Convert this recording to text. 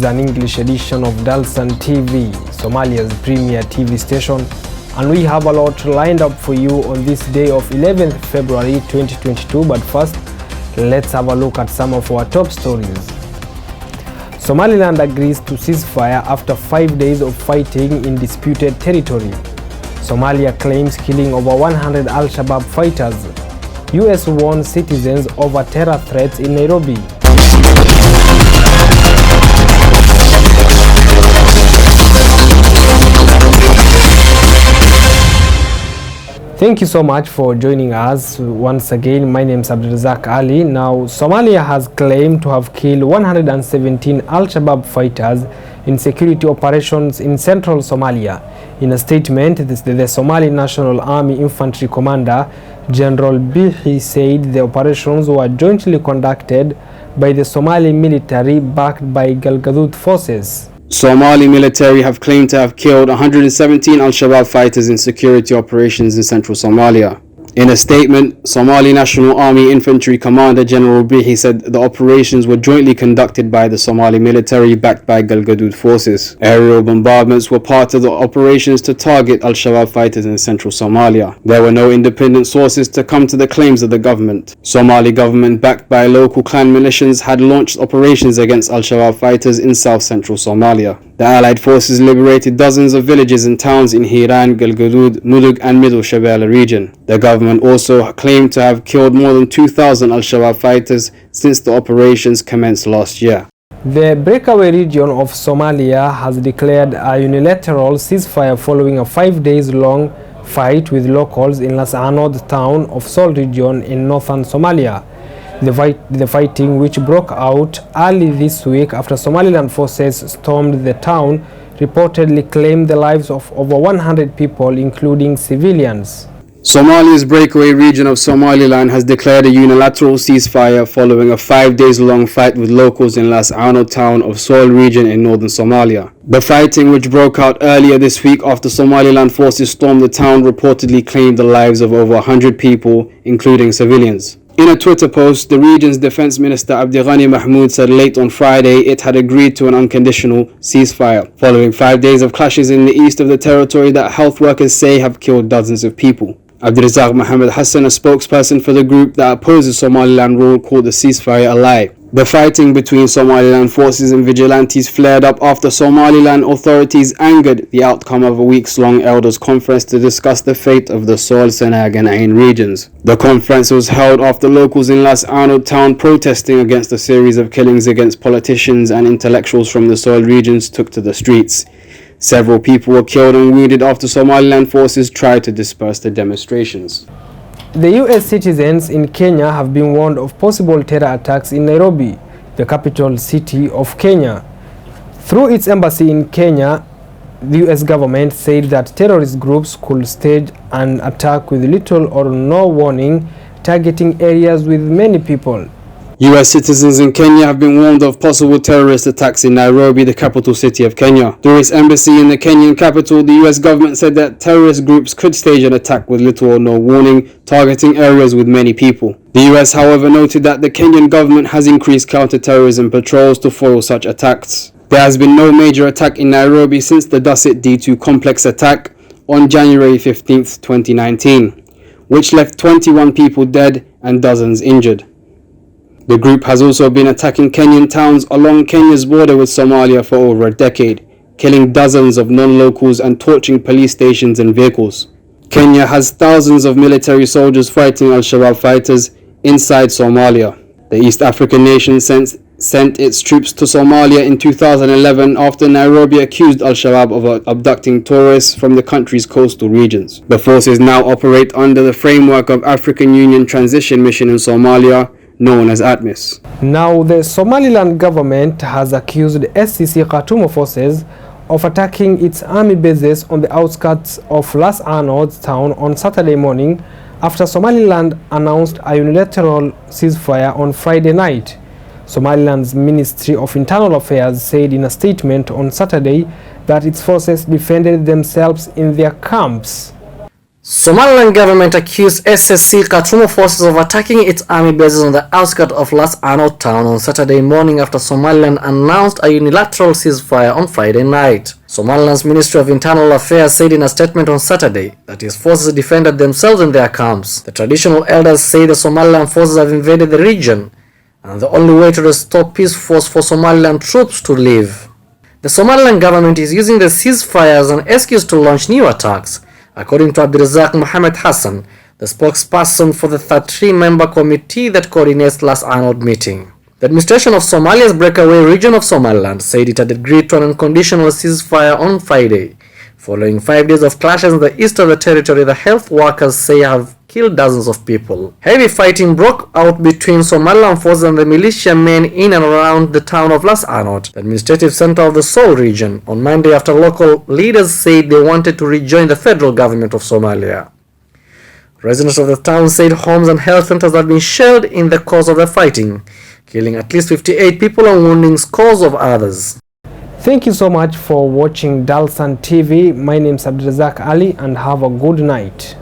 An English edition of Dalsan TV, Somalia's premier TV station, and we have a lot lined up for you on this day of 11th February 2022. But first, let's have a look at some of our top stories. Somaliland agrees to ceasefire after 5 days of fighting in disputed territory. Somalia claims killing over 100 Al-Shabaab fighters. US warns citizens over terror threats in Nairobi. Thank you so much for joining us once again. My name is Abdulrazak Ali. Now, Somalia has claimed to have killed 117 Al-Shabaab fighters in security operations in central Somalia. In a statement, the Somali National Army Infantry Commander, General Bihi, said the operations were jointly conducted by the Somali military backed by Galgaduud forces. Somali military have claimed to have killed 117 Al-Shabaab fighters in security operations in central Somalia. In a statement, Somali National Army Infantry Commander General Bihi said the operations were jointly conducted by the Somali military backed by Galgaduud forces. Aerial bombardments were part of the operations to target Al-Shabaab fighters in central Somalia. There were no independent sources to come to the claims of the government. Somali government backed by local clan militias had launched operations against Al-Shabaab fighters in south-central Somalia. The Allied forces liberated dozens of villages and towns in Hiran, Galgaduud, Mudug and Middle Shabelle region. The government also claimed to have killed more than 2,000 Al-Shabaab fighters since the operations commenced last year. The breakaway region of Somalia has declared a unilateral ceasefire following a 5 days long fight with locals in Las Anod town of Sol region in northern Somalia. The fighting, which broke out early this week after Somaliland forces stormed the town, reportedly claimed the lives of over 100 people, including civilians. Somalia's breakaway region of Somaliland has declared a unilateral ceasefire following a 5 days long fight with locals in Las Anod town of Sol region in northern Somalia. The fighting, which broke out earlier this week after Somaliland forces stormed the town, reportedly claimed the lives of over 100 people, including civilians. In a Twitter post, the region's defense minister Abdighani Mahmoud said late on Friday it had agreed to an unconditional ceasefire, following 5 days of clashes in the east of the territory that health workers say have killed dozens of people. Abdirazak Mohammed Hassan, a spokesperson for the group that opposes Somaliland rule, called the ceasefire a lie. The fighting between Somaliland forces and vigilantes flared up after Somaliland authorities angered the outcome of a weeks-long elders conference to discuss the fate of the Sol, Senag and Ain regions. The conference was held after locals in Las Anod town protesting against a series of killings against politicians and intellectuals from the Sol regions took to the streets. Several people were killed and wounded after Somaliland forces tried to disperse the demonstrations. The US citizens in Kenya have been warned of possible terror attacks in Nairobi, the capital city of Kenya. Through its embassy in Kenya, the US government said that terrorist groups could stage an attack with little or no warning, targeting areas with many people. US citizens in Kenya have been warned of possible terrorist attacks in Nairobi, the capital city of Kenya. Through its embassy in the Kenyan capital, the US government said that terrorist groups could stage an attack with little or no warning, targeting areas with many people. The US, however, noted that the Kenyan government has increased counter-terrorism patrols to foil such attacks. There has been no major attack in Nairobi since the Dusit D2 complex attack on January 15, 2019, which left 21 people dead and dozens injured. The group has also been attacking Kenyan towns along Kenya's border with Somalia for over a decade, killing dozens of non-locals and torching police stations and vehicles. Kenya has thousands of military soldiers fighting Al-Shabaab fighters inside Somalia. The East African nation sent its troops to Somalia in 2011 after Nairobi accused Al-Shabaab of abducting tourists from the country's coastal regions. The forces now operate under the framework of African Union Transition Mission in Somalia, known as ATMIS. Now, the Somaliland government has accused SCC Khartoum forces of attacking its army bases on the outskirts of Las Anod town on Saturday morning after Somaliland announced a unilateral ceasefire on Friday night. Somaliland's Ministry of Internal Affairs said in a statement on Saturday that its forces defended themselves in their camps. Somaliland government accused SSC Khartoum forces of attacking its army bases on the outskirts of Las Anod town on Saturday morning after Somaliland announced a unilateral ceasefire on Friday night. Somaliland's Ministry of Internal Affairs said in a statement on Saturday that its forces defended themselves in their camps. The traditional elders say the Somaliland forces have invaded the region, and the only way to restore peace was for Somaliland troops to leave. The Somaliland government is using the ceasefire as an excuse to launch new attacks, according to Abdirazak Mohammed Hassan, the spokesperson for the 33-member committee that coordinates Las Anod meeting. The administration of Somalia's breakaway region of Somaliland said it had agreed to an unconditional ceasefire on Friday. Following 5 days of clashes in the east of the territory, the health workers say have killed dozens of people. Heavy fighting broke out between Somaliland forces and the militiamen in and around the town of Las Anod, the administrative center of the Sol region, on Monday after local leaders said they wanted to rejoin the federal government of Somalia. Residents of the town said homes and health centers have been shelled in the course of the fighting, killing at least 58 people and wounding scores of others. Thank you so much for watching Dalsan TV. My name is Abdirazak Ali and have a good night.